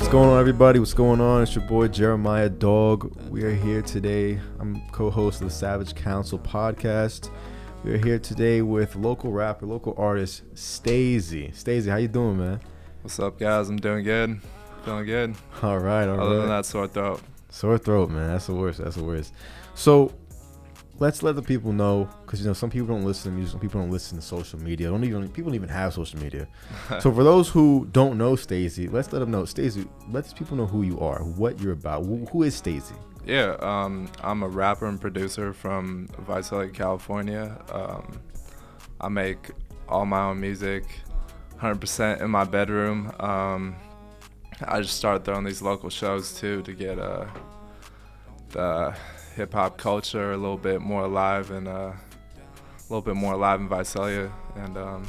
What's going on, everybody? What's going on? It's your boy Jeremiah Dog. We are here today. I'm co-host of the Savage Council podcast. We are here today with local rapper, local artist Stazy. Stazy, how you doing, man? What's up, guys? I'm doing good. Feeling good. All right. Other than that, sore throat. Sore throat, man. That's the worst. So let's let the people know, because some people don't listen to music, some people don't listen to social media. People don't even have social media. So for those who don't know Stazy, let's let them know. Stazy, let these people know who you are, what you're about. Who is Stazy? Yeah, I'm a rapper and producer from Visalia, California. I make all my own music, 100% in my bedroom. I just started throwing these local shows too to get the hip hop culture a little bit more alive and in Visalia, and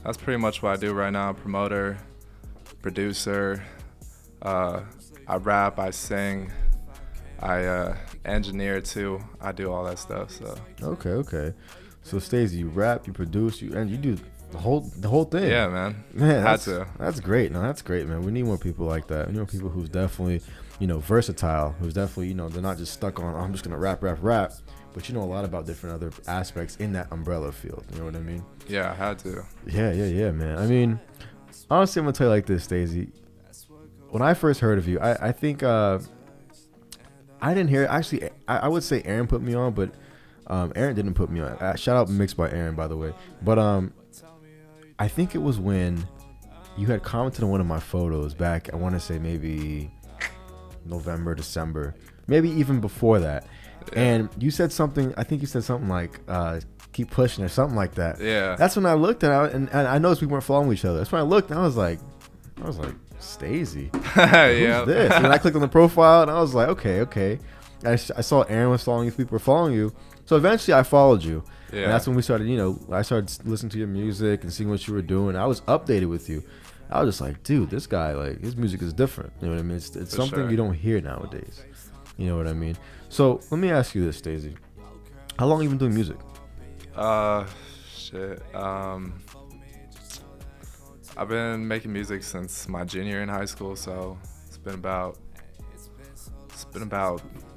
that's pretty much what I do right now. Promoter, producer, I rap, I sing, I engineer too. I do all that stuff. So okay. So Stazy, you rap, you produce, and you do the whole thing. Yeah, man. That's great. No, that's great, man. We need more people like that. We need more people who's definitely, versatile. Who's definitely, they're not just stuck on, I'm just gonna rap, but a lot about different other aspects in that umbrella field. You know what I mean? Yeah, I had to. Yeah, man. I mean, honestly, I'm gonna tell you like this, Stazy. When I first heard of you, I think I didn't hear it. Actually, I would say Aaron put me on, but Aaron didn't put me on. Shout out mixed by Aaron, by the way. But I think it was when you had commented on one of my photos back, I want to say maybe November, December, maybe even before that. Yeah. And you said something, I think you said something like, keep pushing or something like that. Yeah. That's when I looked at it, and I noticed we weren't following each other. That's when I looked, and I was like, Stazy. Yeah. Who's this? And I clicked on the profile, and I was like, okay. I saw Aaron was following you, people were following you. So eventually I followed you. Yeah. And that's when we started, I started listening to your music and seeing what you were doing. I was updated with you. I was just like, dude, this guy, like, his music is different. You know what I mean? It's something sure. You don't hear nowadays. You know what I mean? So let me ask you this, Stazy. How long have you been doing music? I've been making music since my junior year in high school, so it's been about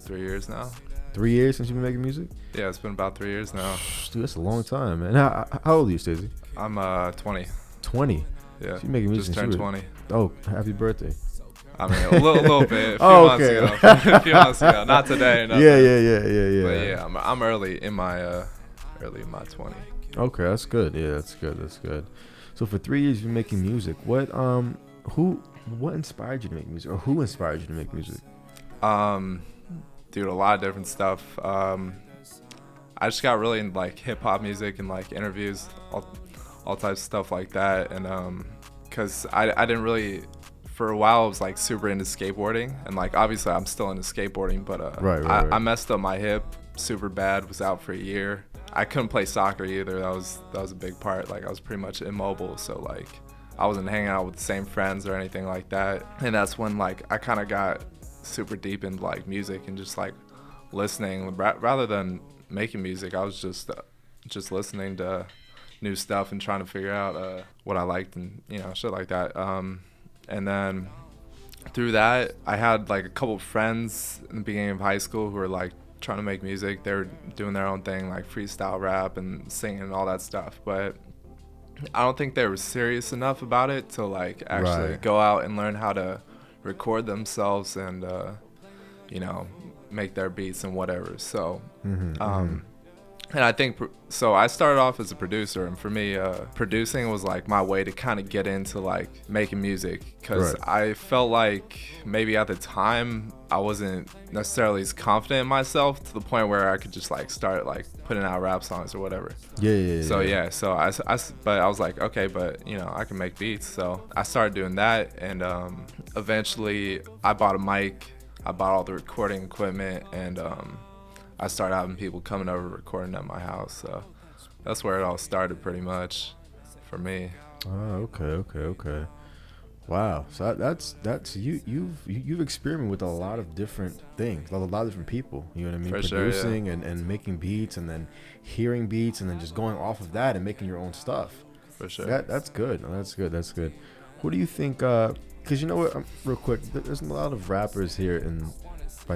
3 years now. 3 years since you've been making music? Yeah, it's been about 3 years now. Dude, that's a long time, man. How old are you, Stazy? I'm 20. 20? Yeah. So you're making music just turned 20. Oh, happy birthday. I mean, a little bit. A few months ago. Not today. Yeah. But yeah, I'm early in my 20. Okay, that's good. Yeah, that's good. So for 3 years you've been making music. What inspired you to make music, or who inspired you to make music? Dude, a lot of different stuff. I just got really into like hip hop music and like interviews, all types of stuff like that. And because I didn't really, for a while I was like super into skateboarding, and like obviously I'm still into skateboarding, but right. I messed up my hip super bad. Was out for a year. I couldn't play soccer either. That was a big part. Like I was pretty much immobile, so like I wasn't hanging out with the same friends or anything like that. And that's when like I kind of got super deep into like music and just like listening rather than making music. I was just listening to new stuff and trying to figure out what I liked and shit like that. And then through that, I had like a couple of friends in the beginning of high school who were like trying to make music. They were doing their own thing, like freestyle rap and singing and all that stuff, but I don't think they were serious enough about it to like actually go out and learn how to record themselves and make their beats and whatever. So and I think so I started off as a producer, and for me producing was like my way to kind of get into like making music, because I felt like maybe at the time I wasn't necessarily as confident in myself to the point where I could just like start like putting out rap songs or whatever. So but I was like, okay, but I can make beats. So I started doing that, and eventually I bought a mic, I bought all the recording equipment, and I started having people coming over recording at my house. So that's where it all started pretty much for me. Oh, okay. Wow. So that's you've experimented with a lot of different things, a lot of different people. You know what I mean? For Producing sure, yeah. and making beats, and then hearing beats, and then just going off of that and making your own stuff. For sure. That's good. That's good. Who do you think? because you know what, real quick, there's a lot of rappers here in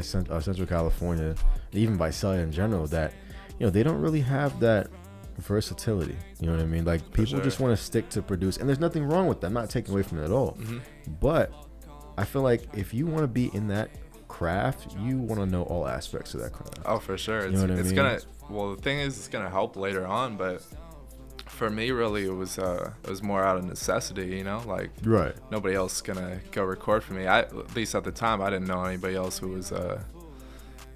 Central California, even Visalia in general, that they don't really have that versatility. You know what I mean? Like people just want to stick to produce, and there's nothing wrong with that. I'm not taking away from it at all. But I feel like if you want to be in that craft, you want to know all aspects of that craft. Oh, for sure. You know what I mean? The thing is, it's gonna help later on, but for me, really, it was more out of necessity, like right. Nobody else gonna go record for me. At least at the time, I didn't know anybody else who was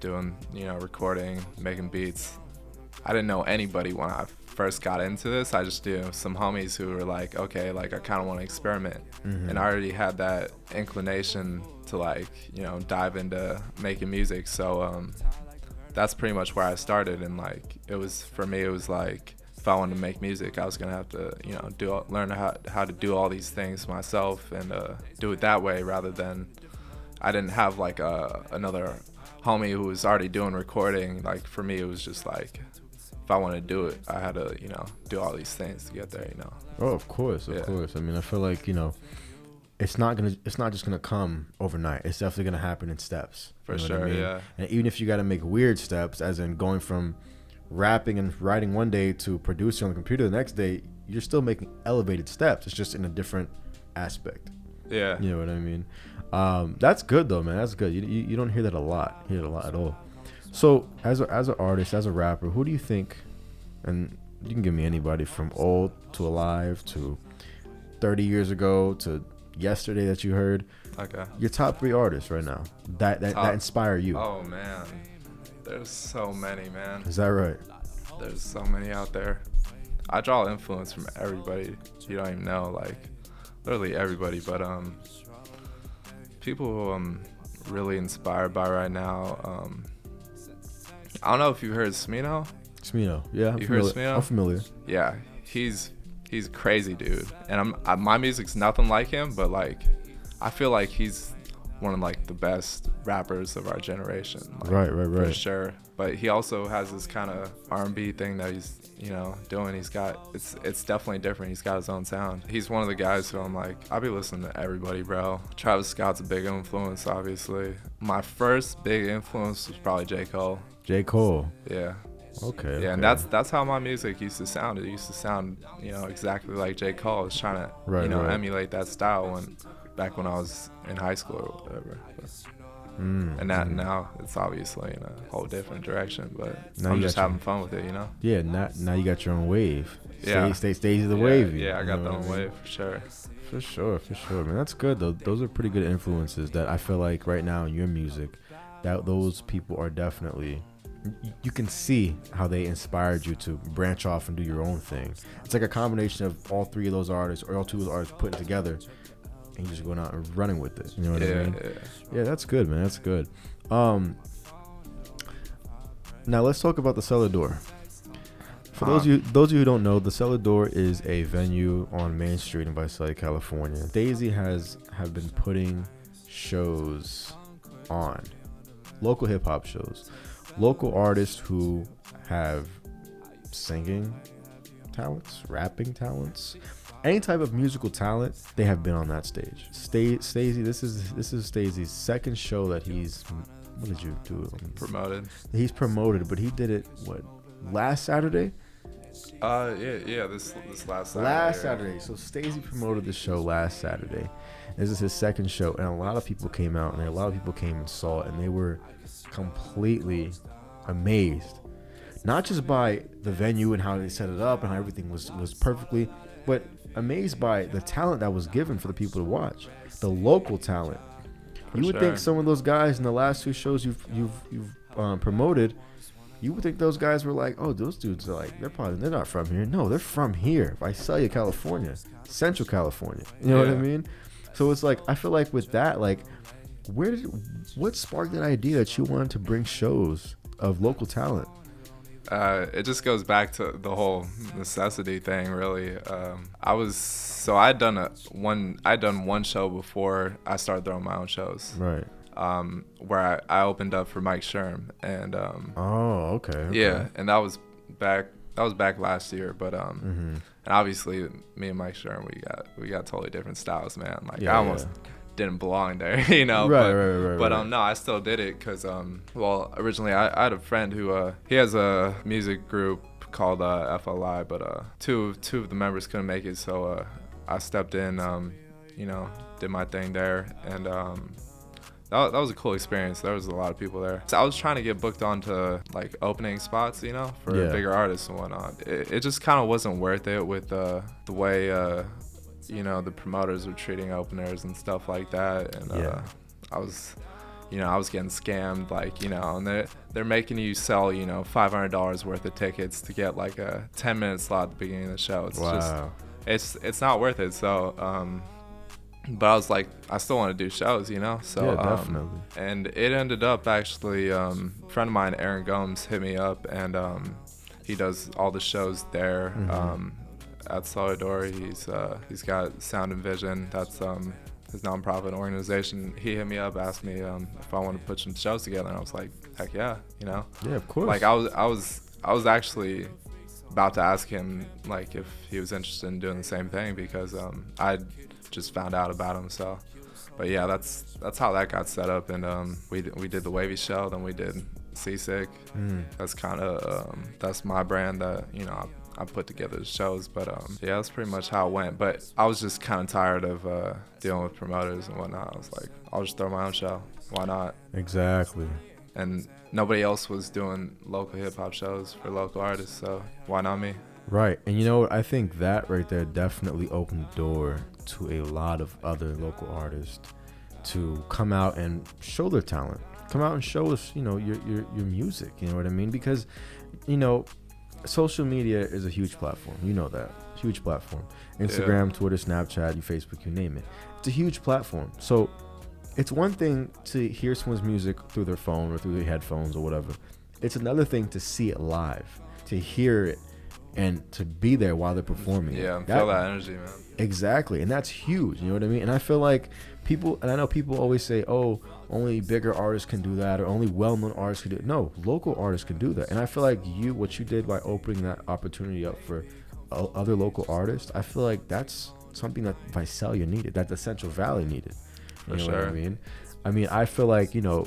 doing, recording, making beats. I didn't know anybody when I first got into this. I just knew some homies who were like, okay, like I kind of want to experiment, and I already had that inclination to dive into making music. So that's pretty much where I started, and it was like, if I wanted to make music, I was gonna have to, learn how to do all these things myself and do it that way, rather than I didn't have another homie who was already doing recording. Like for me, it was just like, if I wanted to do it, I had to, do all these things to get there, Oh, of course. I mean, I feel like it's not just gonna come overnight. It's definitely gonna happen in steps. For sure, yeah. And even if you got to make weird steps, as in going from rapping and writing one day to producing on the computer the next day, you're still making elevated steps. It's just in a different aspect. Yeah. You know what I mean? That's good though, man. That's good. You don't hear that a lot. Hear it a lot at all. So as an artist, as a rapper, who do you think? And you can give me anybody from old to alive to 30 years ago to yesterday that you heard. Okay. Your top 3 artists right now that inspire you. Oh man, there's so many, man. Is that right? There's so many out there. I draw influence from everybody. You don't even know, literally everybody. But people who I'm really inspired by right now. I don't know if you heard Smino. Smino, yeah. You heard Smino? I'm familiar. Yeah, he's crazy, dude. And my music's nothing like him, but I feel like he's one of the best rappers of our generation. Right. For sure. But he also has this kind of R&B thing that he's doing. He's got it's definitely different. He's got his own sound. He's one of the guys who I'm I'll be listening to everybody, bro. Travis Scott's a big influence, obviously. My first big influence was probably J. Cole. J. Cole. Yeah. Okay. Yeah, and that's how my music used to sound. It used to sound, exactly like J. Cole. I was trying to, emulate that style back when I was in high school or whatever. And now it's obviously in a whole different direction, but now I'm just having fun with it, Yeah, now you got your own wave. Yeah. Stazy the wave. Yeah, I got the own wave for sure. For sure, man. That's good though. Those are pretty good influences that I feel like right now in your music, that those people are definitely, you can see how they inspired you to branch off and do your own thing. It's like a combination of all 3 of those artists or all 2 of those artists putting together, and you just going out and running with it. You know what I mean? Yeah, that's good, man. That's good. Now let's talk about the Cellar Door. For those of you who don't know, the Cellar Door is a venue on Main Street in Visalia, California. Stazy have been putting shows on, local hip hop shows, local artists who have singing talents, rapping talents, any type of musical talent. They have been on that stage. Stazy, this is Stazy's second show that he's. What did you do? Promoted. He's promoted, but he did it last Saturday. This last Saturday. Last Saturday. So Stazy promoted the show last Saturday. This is his second show, and a lot of people came out, and a lot of people came and saw it, and they were completely amazed, not just by the venue and how they set it up and how everything was perfectly, but amazed by the talent that was given for the people to watch, the local talent. You would think some of those guys in the last 2 shows you've promoted, you would think those guys were like, oh, those dudes are they're not from here. No, they're from here, Visalia, California, Central California. You know what I mean? So it's I feel like with that, what sparked that idea that you wanted to bring shows of local talent? It just goes back to the whole necessity thing, really. I'd done one show before I started throwing my own shows. Right. Where I opened up for Mike Sherm, and okay. Yeah, and that was back last year, but and obviously me and Mike Sherm, we got totally different styles, man. I almost didn't belong there, you know. Right. No, I still did it because well, originally I had a friend who he has a music group called FLI, but two of the members couldn't make it, so I stepped in, you know, did my thing there, and that was a cool experience. There was a lot of people there. So I was trying to get booked onto like opening spots, you know, for bigger artists and whatnot. It just kind of wasn't worth it with the way you know, the promoters were treating openers and stuff like that. And I was getting scammed, like, you know, and they're making you sell, you know, $500 worth of tickets to get like a 10-minute slot at the beginning of the show. It's just it's not worth it. So but I was like, I still want to do shows, you know? So definitely. And it ended up actually, a friend of mine, Aaron Gomes, hit me up, and he does all the shows there at Solidor. He's got Sound and Vision. That's his nonprofit organization. He hit me up, asked me if I wanted to put some shows together, and I was like, heck yeah, you know? Yeah, of course. Like I was actually about to ask him like if he was interested in doing the same thing, because I just found out about him. So, but yeah, that's how that got set up. And we did the Wavy show, then we did Seasick. That's kind of that's my brand that, you know, I put together the shows. But yeah, that's pretty much how it went. But I was just kind of tired of dealing with promoters and whatnot. I was like, I'll just throw my own show. Why not? Exactly. And nobody else was doing local hip hop shows for local artists, so why not me? Right. And you know what? I think that right there definitely opened the door to a lot of other local artists to come out and show their talent. Come out and show us, you know, your music. You know what I mean? Because, you know, social media is a huge platform. You know that. Huge platform. Instagram, Twitter, Snapchat, Facebook, you name it. It's a huge platform. So it's one thing to hear someone's music through their phone or through their headphones or whatever. It's another thing to see it live, to hear it, and to be there while they're performing. Yeah, feel that energy, man. Exactly, and that's huge. You know what I mean? And I feel like people, and I know people always say, "Oh, only bigger artists can do that, or only well-known artists can do it." No, local artists can do that. And I feel like what you did by opening that opportunity up for other local artists, I feel like that's something that Visalia needed, that the Central Valley needed. You know what I mean? I feel like, you know,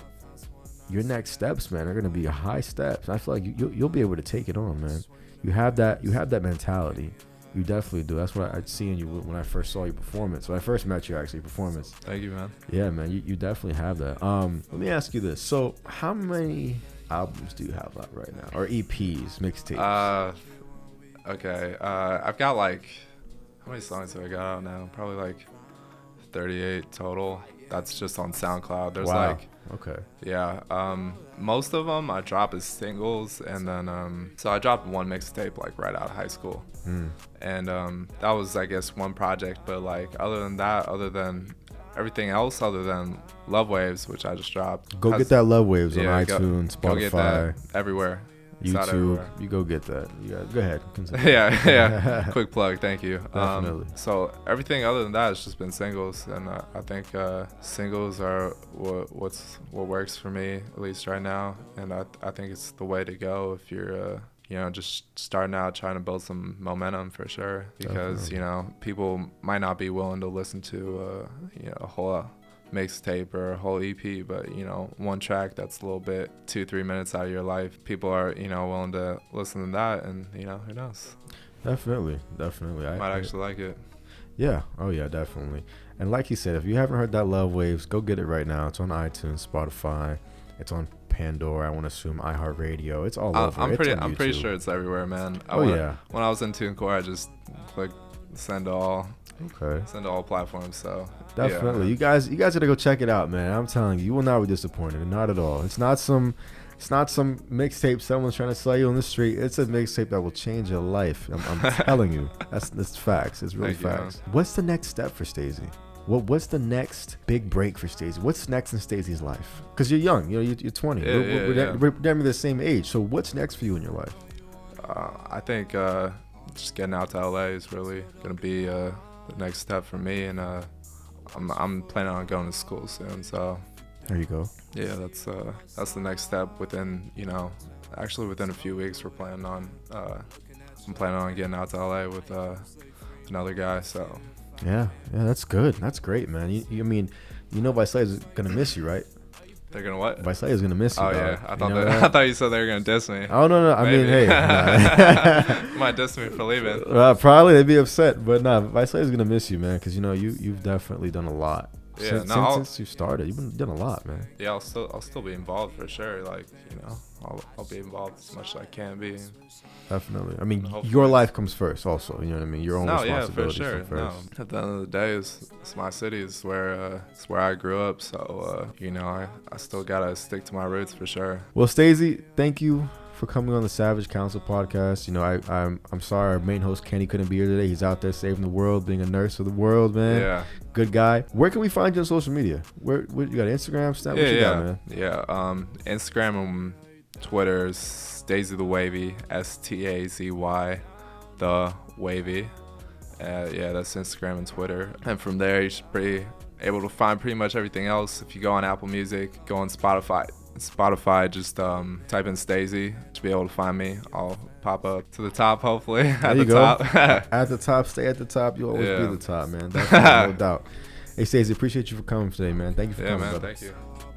your next steps, man, are gonna be high steps. I feel like you'll be able to take it on, man. You have that mentality. You definitely do. That's what I'd seen you when I first saw your performance. When I first met you, actually, performance. Thank you, man. Yeah, man, you definitely have that. Let me ask you this. So how many albums do you have out right now? Or EPs, mixtapes? Okay. I've got like, how many songs have I got out now? Probably like 38 total. That's just on SoundCloud. There's most of them I drop as singles, and then so I dropped one mixtape like right out of high school, and that was, I guess, one project. But like other than everything else, other than Love Waves, which I just dropped. Go get that Love Waves on iTunes, Spotify, go get that everywhere. YouTube, you go get that. Go ahead. Yeah. Quick plug. Thank you. Definitely. So everything other than that has just been singles, and I think singles are what works for me, at least right now. And I think it's the way to go if you're you know, just starting out, trying to build some momentum, for sure. Because you know, people might not be willing to listen to you know, a whole mixtape or a whole EP, but you know, one track that's a little bit 2-3 minutes out of your life, people are, you know, willing to listen to that, and you know, who knows? Definitely. I might actually like it. Yeah. Oh yeah, definitely. And like you said, if you haven't heard that Love Waves, go get it right now. It's on iTunes, Spotify, it's on Pandora, I want to assume iHeartRadio. It's all over. I'm pretty sure it's everywhere, man. When I was in TuneCore, I just clicked send to all. Okay. Send to all platforms. So definitely, yeah, you guys gotta go check it out, man. I'm telling you, you will not be disappointed. Not at all. It's not some mixtape someone's trying to sell you on the street. It's a mixtape that will change your life. I'm telling you. That's facts. It's really facts. What's the next step for Stazy? What's the next big break for Stazy? What's next in Stazy's life? Because you're young, you know, you're 20. We're definitely the same age. So what's next for you in your life? I think just getting out to LA is really gonna be the next step for me, and I'm planning on going to school soon. So there you go. Yeah, that's the next step. Within a few weeks, I'm planning on getting out to LA with another guy. So yeah, that's good. That's great, man. I mean, You know Vicelli's gonna miss you, right? They're gonna what? Vicelli's gonna miss you. Oh dog. yeah, I thought You know I thought you said they were gonna diss me. Oh no, I mean, Maybe. hey, nah. Might diss me for leaving. Probably they'd be upset, but nah, Vicelli's gonna miss you, man, because you know you've definitely done a lot. Yeah, Since you started, you've done a lot, man. Yeah, I'll still be involved for sure. Like, you know, I'll be involved as much as I can be. Definitely. I mean, Hopefully. your life comes first, also. You know what I mean. Your own No, yeah, for responsibilities sure. come first. No, at the end of the day, it's my city. It's where I grew up. So you know, I still gotta stick to my roots for sure. Well, Stazy, thank you for coming on the Savage Council podcast. You know, I'm sorry our main host Kenny couldn't be here today. He's out there saving the world, being a nurse for the world, man. Yeah. Good guy. Where can we find you on social media? Where you got Instagram, Snap? What you got, man? Yeah. Instagram and Twitter is Stazy the Wavy, STAZY the Wavy. Yeah, that's Instagram and Twitter. And from there, you should be able to find pretty much everything else. If you go on Apple Music, go on Spotify. Just type in Stazy to be able to find me. I'll pop up to the top, hopefully. At the top. At the top, stay at the top. You'll always be the top, man. That's no doubt. Hey, Stazy, appreciate you for coming today, man. Thank you for coming. Yeah, man. Brother. Thank you.